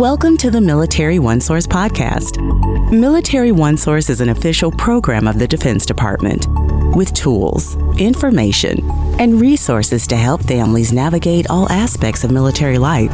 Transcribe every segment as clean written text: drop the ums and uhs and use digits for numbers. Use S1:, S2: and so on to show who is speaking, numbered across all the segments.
S1: Welcome to the Military OneSource Podcast. Military OneSource is an official program of the Defense Department with tools, information, and resources to help families navigate all aspects of military life.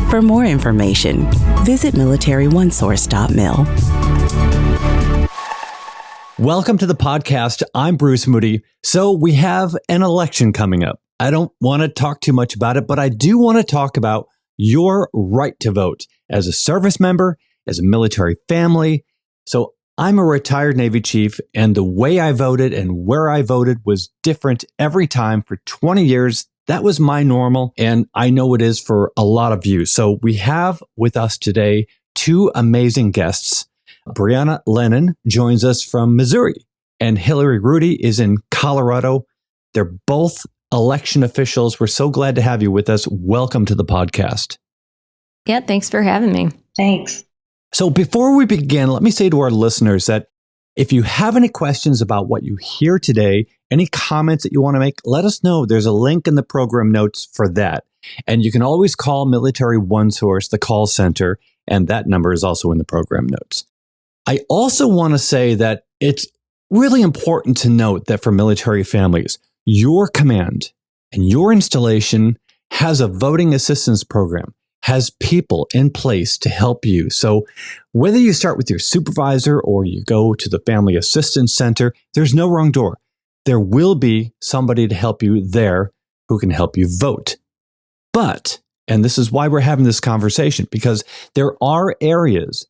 S1: For more information, visit MilitaryOneSource.mil.
S2: Welcome to the podcast. I'm Bruce Moody. So we have an election coming up. I don't want to talk too much about it, but I do want to talk about your right to vote as a service member, as a military family. So I'm a retired Navy chief, and the way I voted and where I voted was different every time for 20 years. That was my normal, and I know it is for a lot of you. So we have with us today two amazing guests. Brianna Lennon joins us from Missouri, and Hilary Rudy is in Colorado. They're both election officials. We're so glad to have you with us. Welcome to the podcast.
S3: Yeah, thanks for having me.
S4: Thanks.
S2: So before we begin, let me say to our listeners that if you have any questions about what you hear today, any comments that you want to make, let us know. There's a link in the program notes for that. And you can always call Military OneSource, the call center, and that number is also in the program notes. I also want to say that it's really important to note that for military families, your command and your installation has a voting assistance program, has people in place to help you. So whether you start with your supervisor or you go to the Family Assistance Center, there's no wrong door. There will be somebody to help you there who can help you vote. But, and this is why we're having this conversation, because there are areas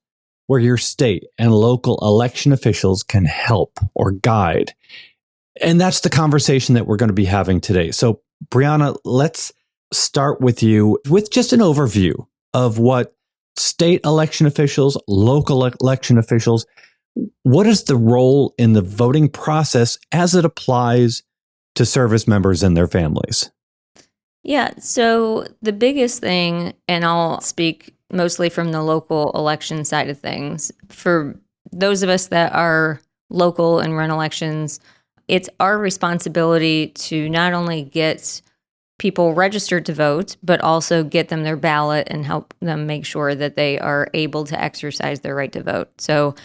S2: where your state and local election officials can help or guide. And that's the conversation that we're going to be having today. So, Brianna, let's start with you with just an overview of what state election officials, local election officials, what is the role in the voting process as it applies to service members and their families?
S3: Yeah, so the biggest thing, and I'll speak mostly from the local election side of things, for those of us that are local and run elections, it's our responsibility to not only get people registered to vote, but also get them their ballot and help them make sure that they are able to exercise their right to vote. So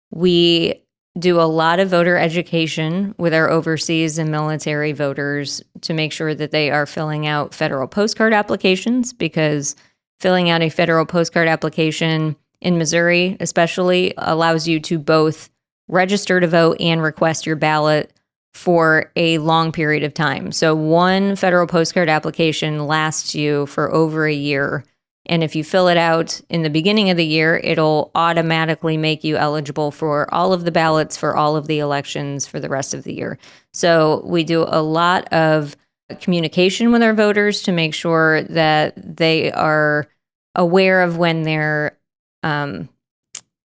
S3: we do a lot of voter education with our overseas and military voters to make sure that they are filling out federal postcard applications, because filling out a federal postcard application in Missouri especially allows you to both register to vote and request your ballot for a long period of time. So one federal postcard application lasts you for over a year. And if you fill it out in the beginning of the year, it'll automatically make you eligible for all of the ballots for all of the elections for the rest of the year. So we do a lot of communication with our voters to make sure that they are aware of when their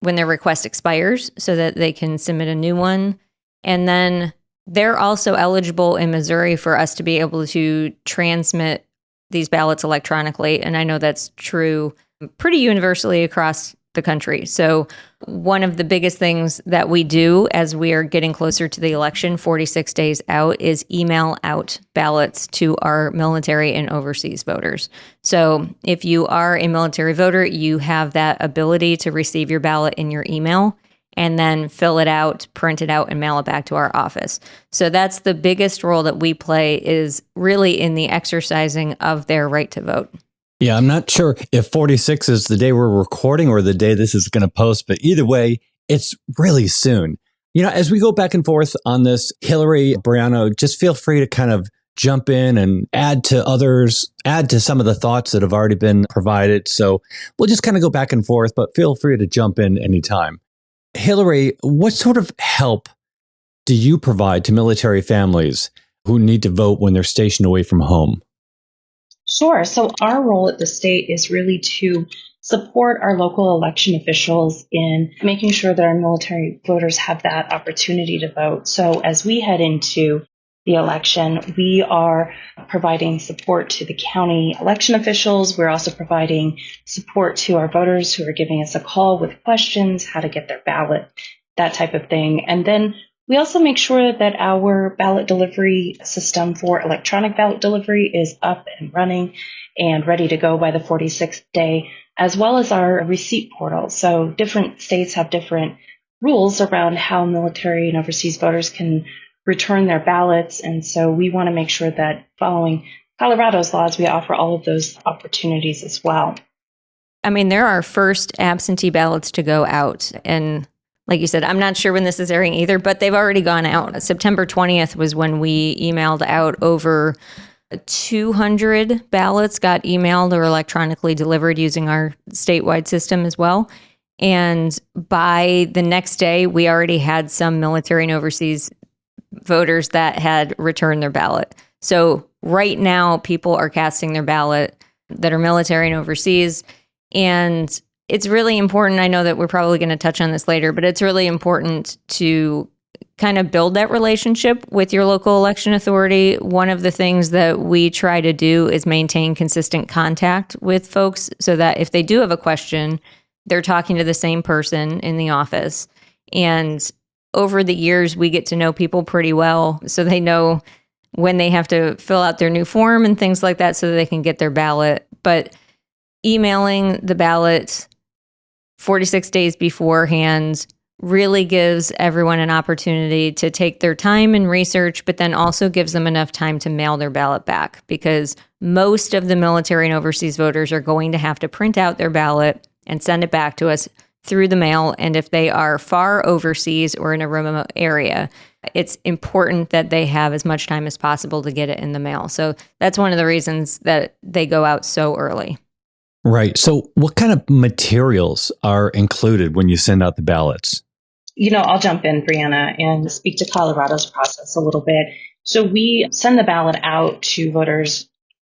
S3: request expires so that they can submit a new one. And then they're also eligible in Missouri for us to be able to transmit these ballots electronically. And I know that's true pretty universally across the country. So one of the biggest things that we do as we are getting closer to the election, 46 days out, is email out ballots to our military and overseas voters. So if you are a military voter, you have that ability to receive your ballot in your email and then fill it out, print it out, and mail it back to our office. So that's the biggest role that we play, is really in the exercising of their right to vote.
S2: Yeah, I'm not sure if 46 is the day we're recording or the day this is going to post, but either way, it's really soon. You know, as we go back and forth on this, Hilary, Brianna, just feel free to kind of jump in and add to some of the thoughts that have already been provided. So we'll just kind of go back and forth, but feel free to jump in anytime. Hilary, what sort of help do you provide to military families who need to vote when they're stationed away from home?
S4: Sure. So our role at the state is really to support our local election officials in making sure that our military voters have that opportunity to vote. So as we head into the election, we are providing support to the county election officials. We're also providing support to our voters who are giving us a call with questions, how to get their ballot, that type of thing. And then we also make sure that our ballot delivery system for electronic ballot delivery is up and running and ready to go by the 46th day. as well as our receipt portal. So different states have different rules around how military and overseas voters can return their ballots. And so we want to make sure that following Colorado's laws, we offer all of those opportunities as well.
S3: I mean, there are first absentee ballots to go out. And like you said, I'm not sure when this is airing either, but they've already gone out. September 20th was when we emailed out over 200 ballots got emailed or electronically delivered using our statewide system as well. And by the next day, we already had some military and overseas voters that had returned their ballot. So right now, people are casting their ballot that are military and overseas. And it's really important. I know that we're probably going to touch on this later, but it's really important to kind of build that relationship with your local election authority. One of the things that we try to do is maintain consistent contact with folks so that if they do have a question, they're talking to the same person in the office. And over the years, we get to know people pretty well, so they know when they have to fill out their new form and things like that so that they can get their ballot. But emailing the ballot 46 days beforehand really gives everyone an opportunity to take their time and research, but then also gives them enough time to mail their ballot back, because most of the military and overseas voters are going to have to print out their ballot and send it back to us through the mail. And if they are far overseas or in a remote area, it's important that they have as much time as possible to get it in the mail. So that's one of the reasons that they go out so early.
S2: Right. So what kind of materials are included when you send out the ballots?
S4: I'll jump in, Brianna, and speak to Colorado's process a little bit. So we send the ballot out to voters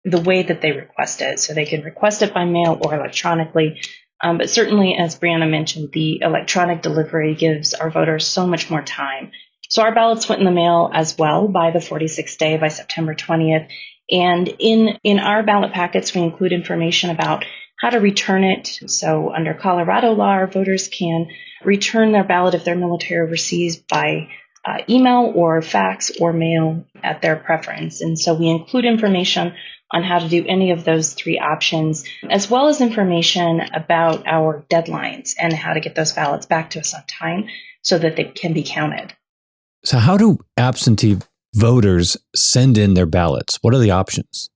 S4: the way that they request it. So they can request it by mail or electronically. But certainly, as Brianna mentioned, the electronic delivery gives our voters so much more time. So our ballots went in the mail as well by the 46th day, by September 20th. And in our ballot packets, we include information about how to return it. So under Colorado law, our voters can return their ballot if they're military overseas by email or fax or mail at their preference. And so we include information on how to do any of those three options, as well as information about our deadlines and how to get those ballots back to us on time so that they can be counted.
S2: So how do absentee voters send in their ballots? What are the options?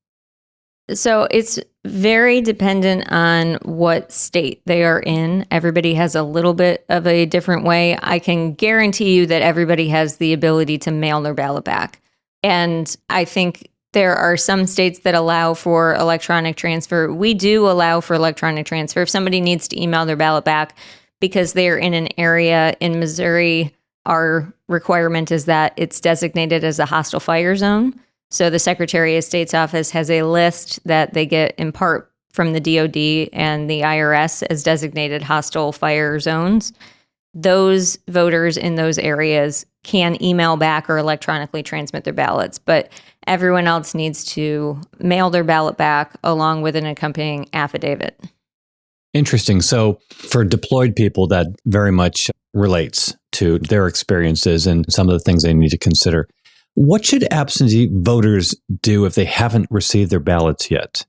S3: So it's very dependent on what state they are in. Everybody has a little bit of a different way. I can guarantee you that everybody has the ability to mail their ballot back. And I think there are some states that allow for electronic transfer. We do allow for electronic transfer if somebody needs to email their ballot back because they're in an area. In Missouri, our requirement is that it's designated as a hostile fire zone. So the Secretary of State's office has a list that they get in part from the DOD and the IRS as designated hostile fire zones. Those voters in those areas can email back or electronically transmit their ballots, but everyone else needs to mail their ballot back along with an accompanying affidavit.
S2: Interesting. So for deployed people, that very much relates to their experiences and some of the things they need to consider. What should absentee voters do if they haven't received their ballots yet?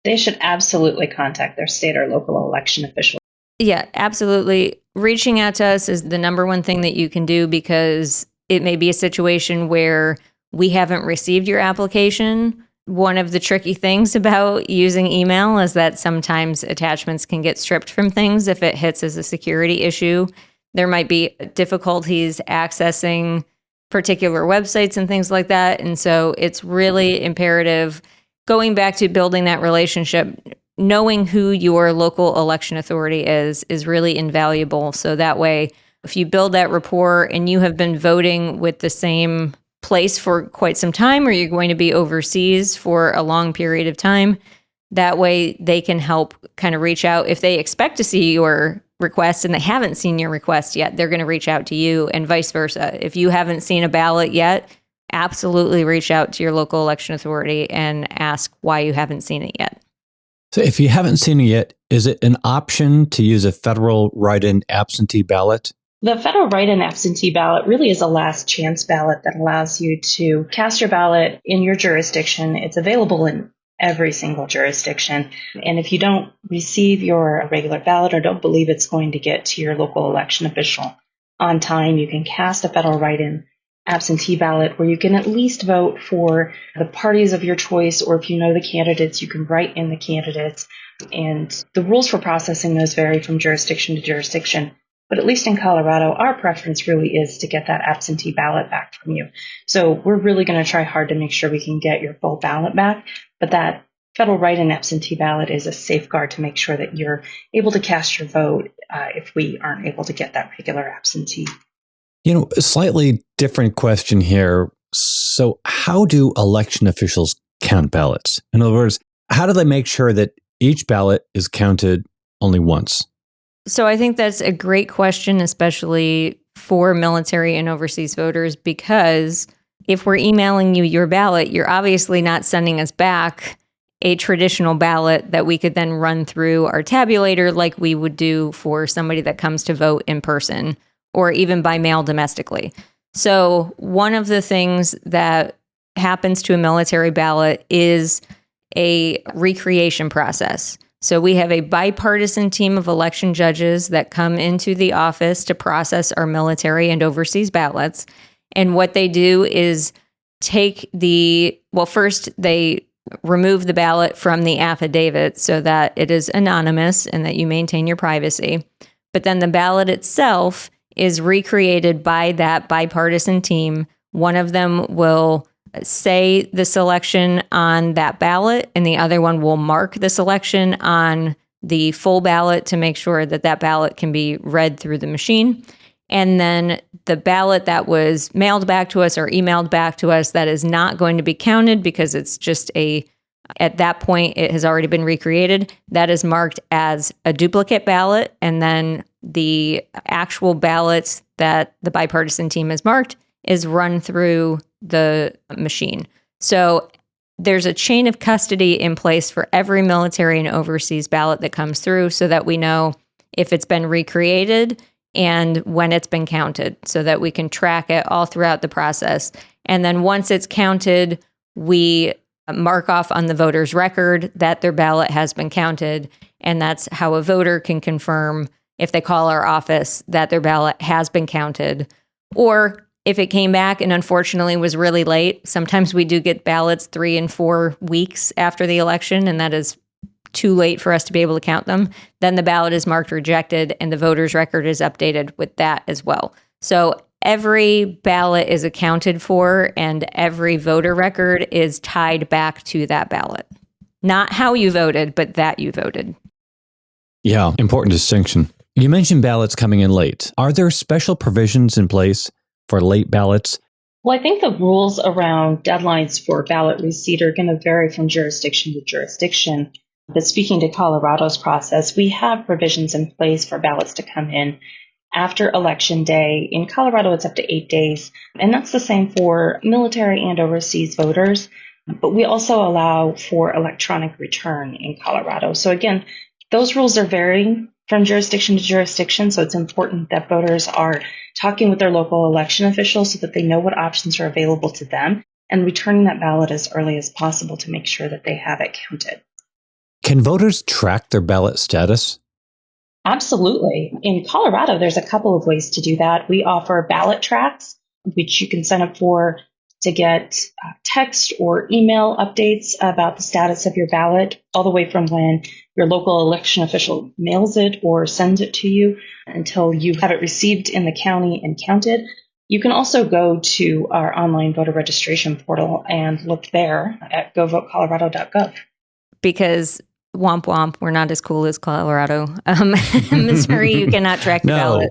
S4: They should absolutely contact their state or local election official.
S3: Yeah, absolutely. Reaching out to us is the number one thing that you can do, because it may be a situation where we haven't received your application. One of the tricky things about using email is that sometimes attachments can get stripped from things if it hits as a security issue. There might be difficulties accessing particular websites and things like that. And so it's really imperative, going back to building that relationship, knowing who your local election authority is really invaluable. So that way, if you build that rapport and you have been voting with the same place for quite some time, or you're going to be overseas for a long period of time, that way they can help kind of reach out. If they expect to see your request and they haven't seen your request yet, they're going to reach out to you, and vice versa. If you haven't seen a ballot yet, absolutely reach out to your local election authority and ask why you haven't seen it yet.
S2: So if you haven't seen it yet, is it an option to use a federal write-in absentee ballot?
S4: The federal write-in absentee ballot really is a last chance ballot that allows you to cast your ballot in your jurisdiction. It's available in every single jurisdiction. And if you don't receive your regular ballot or don't believe it's going to get to your local election official on time, you can cast a federal write-in absentee ballot where you can at least vote for the parties of your choice, or if you know the candidates, you can write in the candidates. And the rules for processing those vary from jurisdiction to jurisdiction. But at least in Colorado, our preference really is to get that absentee ballot back from you. So we're really going to try hard to make sure we can get your full ballot back. But that federal write-in absentee ballot is a safeguard to make sure that you're able to cast your vote if we aren't able to get that regular absentee.
S2: A slightly different question here. So how do election officials count ballots? In other words, how do they make sure that each ballot is counted only once?
S3: So I think that's a great question, especially for military and overseas voters, because if we're emailing you your ballot, you're obviously not sending us back a traditional ballot that we could then run through our tabulator like we would do for somebody that comes to vote in person or even by mail domestically. So one of the things that happens to a military ballot is a recreation process. So we have a bipartisan team of election judges that come into the office to process our military and overseas ballots. And what they do is first they remove the ballot from the affidavit so that it is anonymous and that you maintain your privacy. But then the ballot itself is recreated by that bipartisan team. One of them will say the selection on that ballot, and the other one will mark the selection on the full ballot to make sure that that ballot can be read through the machine. And then the ballot that was mailed back to us or emailed back to us that is not going to be counted because it's just at that point, it has already been recreated. That is marked as a duplicate ballot. And then the actual ballots that the bipartisan team has marked is run through the machine. So there's a chain of custody in place for every military and overseas ballot that comes through so that we know if it's been recreated and when it's been counted so that we can track it all throughout the process. And then once it's counted, we mark off on the voter's record that their ballot has been counted. And that's how a voter can confirm if they call our office that their ballot has been counted. Or if it came back and unfortunately was really late, sometimes we do get ballots 3 and 4 weeks after the election, and that is too late for us to be able to count them. Then the ballot is marked rejected and the voter's record is updated with that as well. So every ballot is accounted for and every voter record is tied back to that ballot. Not how you voted, but that you voted.
S2: Yeah, important distinction. You mentioned ballots coming in late. Are there special provisions in place for late ballots?
S4: Well, I think the rules around deadlines for ballot receipt are going to vary from jurisdiction to jurisdiction. But speaking to Colorado's process, we have provisions in place for ballots to come in after Election Day. In Colorado, it's up to 8 days, and that's the same for military and overseas voters. But we also allow for electronic return in Colorado. So again, those rules are varying from jurisdiction to jurisdiction, so it's important that voters are talking with their local election officials so that they know what options are available to them and returning that ballot as early as possible to make sure that they have it counted.
S2: Can voters track their ballot status?
S4: Absolutely. In Colorado, there's a couple of ways to do that. We offer ballot tracks, which you can sign up for to get text or email updates about the status of your ballot, all the way from when your local election official mails it or sends it to you until you have it received in the county and counted. You can also go to our online voter registration portal and look there at govotecolorado.gov.
S3: Because womp womp, we're not as cool as Colorado. Missouri, you cannot track your ballot.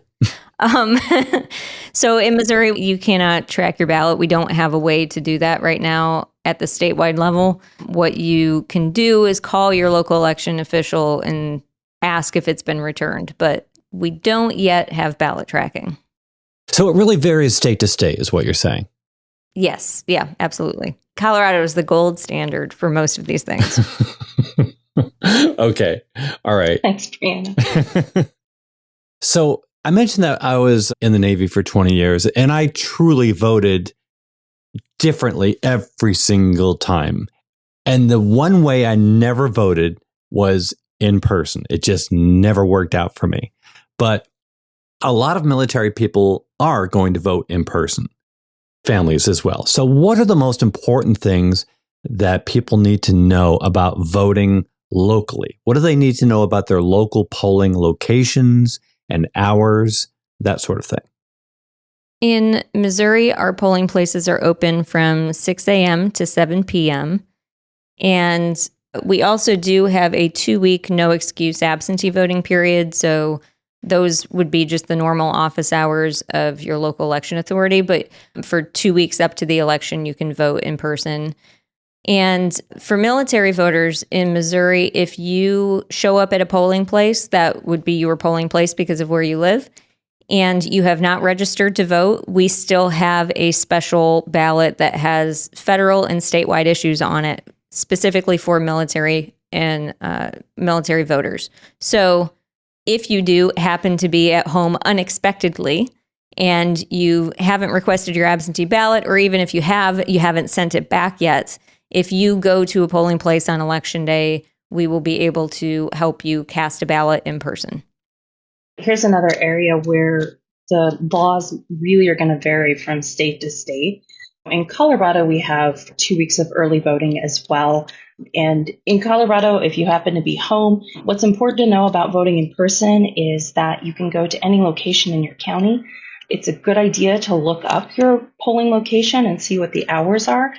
S3: So in Missouri, you cannot track your ballot. We don't have a way to do that right now at the statewide level. What you can do is call your local election official and ask if it's been returned, but we don't yet have ballot tracking.
S2: So it really varies state to state, is what you're saying?
S3: Yes. Yeah, absolutely. Colorado is the gold standard for most of these things.
S2: Okay. All right.
S4: Thanks, Brianna.
S2: So I mentioned that I was in the Navy for 20 years, and I truly voted differently every single time. And the one way I never voted was in person. It just never worked out for me. But a lot of military people are going to vote in person, families as well. So what are the most important things that people need to know about voting locally? What do they need to know about their local polling locations and hours, that sort of thing?
S3: In Missouri, our polling places are open from 6 a.m. to 7 p.m. And we also do have a 2-week no excuse absentee voting period. So those would be just the normal office hours of your local election authority. But for 2 weeks up to the election, you can vote in person. And for military voters in Missouri, if you show up at a polling place, that would be your polling place because of where you live, and you have not registered to vote, we still have a special ballot that has federal and statewide issues on it, specifically for military and military voters. So if you do happen to be at home unexpectedly and you haven't requested your absentee ballot, or even if you haven't sent it back yet, if you go to a polling place on Election Day, we will be able to help you cast a ballot in person.
S4: Here's another area where the laws really are going to vary from state to state. In Colorado, we have 2 weeks of early voting as well. And in Colorado, if you happen to be home, what's important to know about voting in person is that you can go to any location in your county. It's a good idea to look up your polling location and see what the hours are.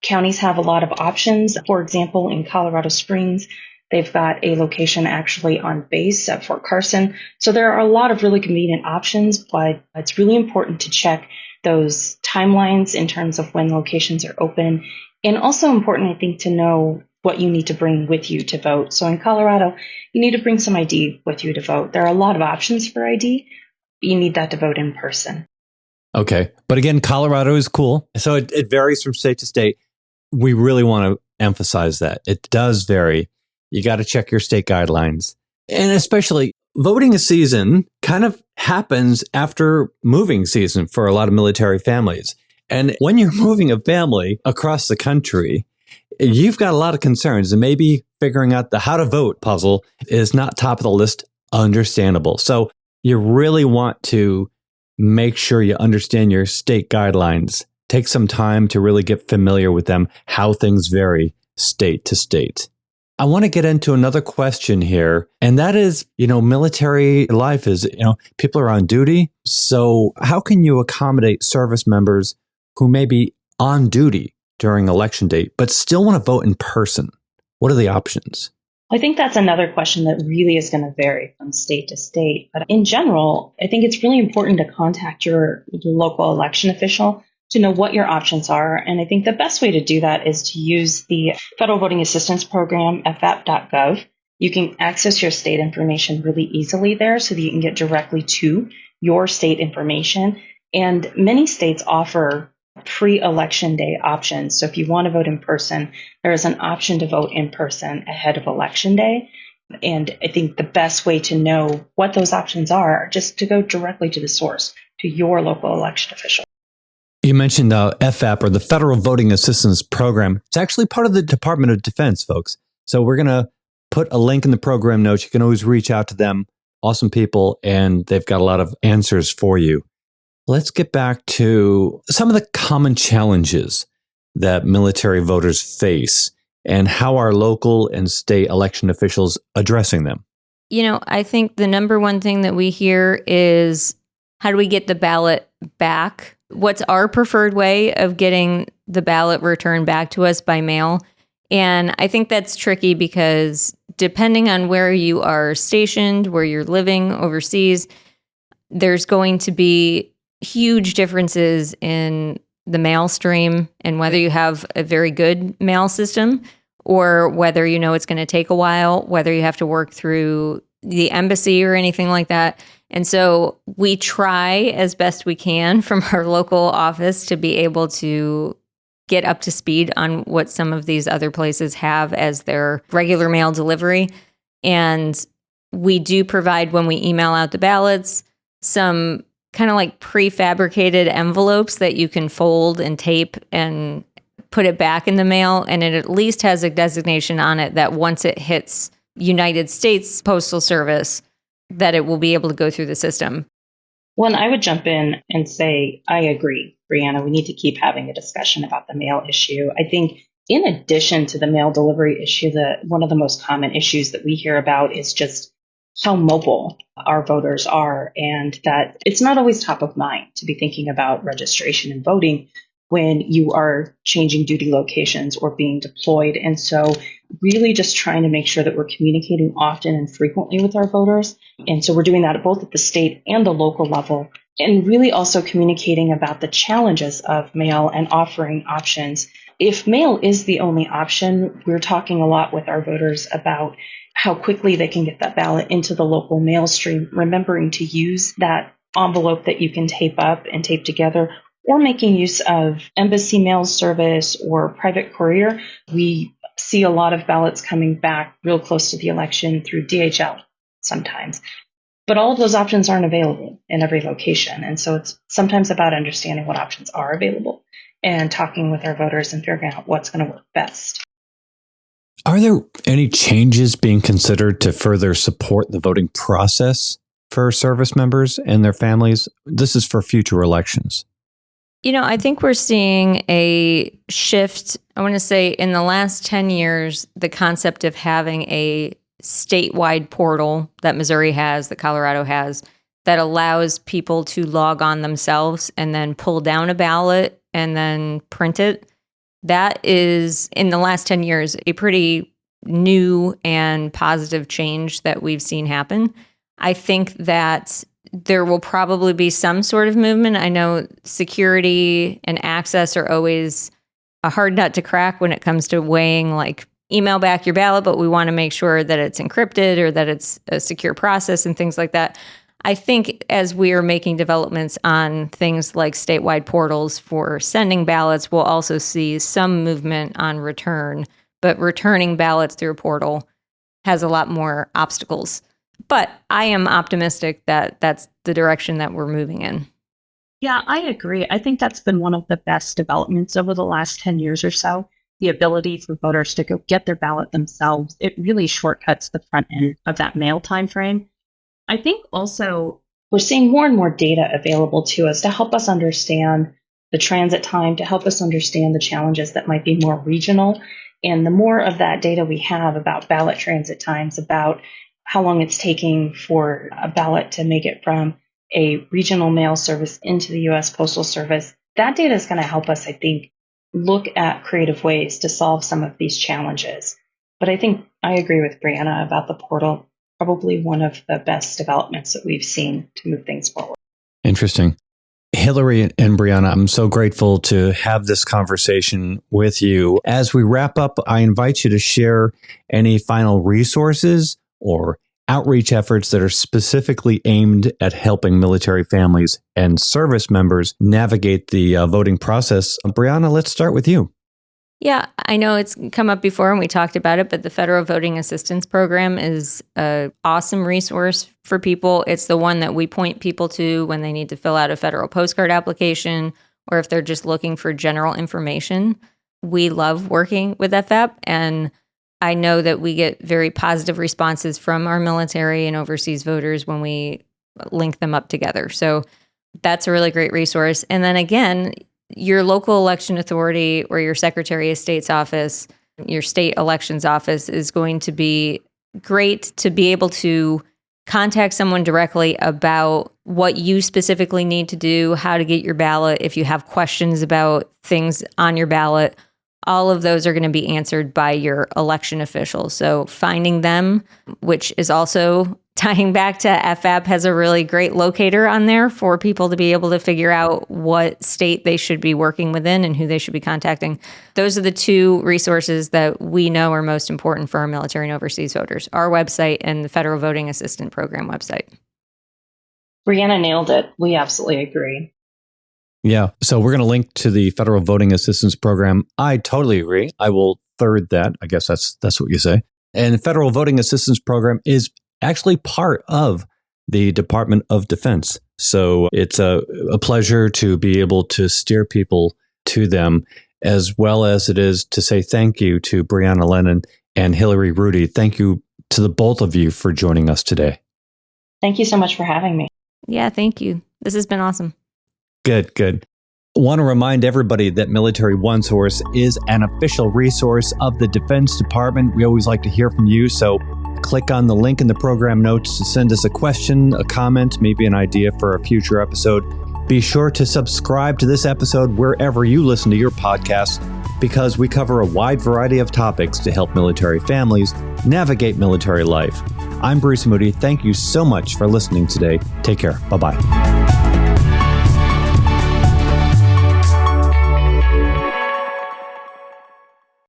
S4: Counties have a lot of options. For example, in Colorado Springs, they've got a location actually on base at Fort Carson. So there are a lot of really convenient options, but it's really important to check those timelines in terms of when locations are open. And also important, I think, to know what you need to bring with you to vote. So in Colorado, you need to bring some ID with you to vote. There are a lot of options for ID. But you need that to vote in person.
S2: Okay. But again, Colorado is cool. So it varies from state to state. We really want to emphasize that. It does vary. You got to check your state guidelines. And especially voting season kind of happens after moving season for a lot of military families. And when you're moving a family across the country, you've got a lot of concerns, and maybe figuring out the how to vote puzzle is not top of the list. Understandable. So you really want to make sure you understand your state guidelines. Take some time to really get familiar with them, how things vary state to state. I want to get into another question here, and that is, military life is, people are on duty. So how can you accommodate service members who may be on duty during election day, but still want to vote in person? What are the options?
S4: I think that's another question that really is going to vary from state to state. But in general, I think it's really important to contact your local election official to know what your options are. And I think the best way to do that is to use the Federal Voting Assistance Program, FVAP.gov. You can access your state information really easily there so that you can get directly to your state information. And many states offer pre-election day options. So if you want to vote in person, there is an option to vote in person ahead of election day. And I think the best way to know what those options are just to go directly to the source, to your local election official.
S2: You mentioned FVAP, or the Federal Voting Assistance Program. It's actually part of the Department of Defense, folks. So we're going to put a link in the program notes. You can always reach out to them. Awesome people, and they've got a lot of answers for you. Let's get back to some of the common challenges that military voters face and how our local and state election officials addressing them.
S3: I think the number one thing that we hear is, how do we get the ballot back? What's our preferred way of getting the ballot returned back to us by mail? And I think that's tricky because depending on where you are stationed, where you're living overseas, there's going to be huge differences in the mail stream and whether you have a very good mail system or whether it's going to take a while, whether you have to work through the embassy or anything like that. And so we try as best we can from our local office to be able to get up to speed on what some of these other places have as their regular mail delivery. And we do provide, when we email out the ballots, some kind of like prefabricated envelopes that you can fold and tape and put it back in the mail, and it at least has a designation on it that once it hits United States Postal Service, that it will be able to go through the system.
S4: Well, and I would jump in and say, I agree, Brianna, we need to keep having a discussion about the mail issue. I think in addition to the mail delivery issue, one of the most common issues that we hear about is just how mobile our voters are, and that it's not always top of mind to be thinking about registration and voting when you are changing duty locations or being deployed. And so really just trying to make sure that we're communicating often and frequently with our voters. And so we're doing that both at the state and the local level, and really also communicating about the challenges of mail and offering options. If mail is the only option, we're talking a lot with our voters about how quickly they can get that ballot into the local mail stream, remembering to use that envelope that you can tape up and tape together, or making use of embassy mail service or private courier. We see a lot of ballots coming back real close to the election through DHL sometimes. But all of those options aren't available in every location. And so it's sometimes about understanding what options are available and talking with our voters and figuring out what's going to work best.
S2: Are there any changes being considered to further support the voting process for service members and their families? This is for future elections.
S3: I think we're seeing a shift. I want to say in the last 10 years, the concept of having a statewide portal that Missouri has, that Colorado has, that allows people to log on themselves and then pull down a ballot and then print it. That is, in the last 10 years, a pretty new and positive change that we've seen happen. I think that there will probably be some sort of movement. I know security and access are always a hard nut to crack when it comes to weighing, like, email back your ballot, but we want to make sure that it's encrypted or that it's a secure process and things like that. I think as we are making developments on things like statewide portals for sending ballots, we'll also see some movement on return, but returning ballots through a portal has a lot more obstacles. But I am optimistic that that's the direction that we're moving in.
S5: Yeah, I agree. I think that's been one of the best developments over the last 10 years or so. The ability for voters to go get their ballot themselves. It really shortcuts the front end of that mail time frame. I think also
S4: we're seeing more and more data available to us to help us understand the transit time, to help us understand the challenges that might be more regional. And the more of that data we have about ballot transit times, about how long it's taking for a ballot to make it from a regional mail service into the U.S. Postal Service, that data is going to help us, I think, look at creative ways to solve some of these challenges. But I think I agree with Brianna about the portal, probably one of the best developments that we've seen to move things forward.
S2: Interesting. Hilary and Brianna, I'm so grateful to have this conversation with you. As we wrap up, I invite you to share any final resources or outreach efforts that are specifically aimed at helping military families and service members navigate the voting process. Brianna, let's start with you.
S3: Yeah, I know it's come up before and we talked about it, but the Federal Voting Assistance Program is an awesome resource for people. It's the one that we point people to when they need to fill out a federal postcard application or if they're just looking for general information. We love working with FVAP, and I know that we get very positive responses from our military and overseas voters when we link them up together. So that's a really great resource. And then again, your local election authority or your Secretary of State's office, your state elections office is going to be great to be able to contact someone directly about what you specifically need to do, how to get your ballot, if you have questions about things on your ballot. All of those are going to be answered by your election officials. So finding them, which is also tying back to FVAP, has a really great locator on there for people to be able to figure out what state they should be working within and who they should be contacting. Those are the two resources that we know are most important for our military and overseas voters, our website and the Federal Voting Assistance Program website.
S4: Brianna nailed it. We absolutely agree.
S2: Yeah. So we're going to link to the Federal Voting Assistance Program. I totally agree. I will third that. I guess that's what you say. And the Federal Voting Assistance Program is actually part of the Department of Defense. So it's a pleasure to be able to steer people to them. as well as it is to say thank you to Brianna Lennon and Hilary Rudy. Thank you to the both of you for joining us today.
S4: Thank you so much for having me.
S3: Yeah, thank you. This has been awesome.
S2: Good. I want to remind everybody that Military OneSource is an official resource of the Defense Department. We always like to hear from you, so click on the link in the program notes to send us a question, a comment, maybe an idea for a future episode. Be sure to subscribe to this episode wherever you listen to your podcasts, because we cover a wide variety of topics to help military families navigate military life. I'm Bruce Moody. Thank you so much for listening today. Take care. Bye-bye.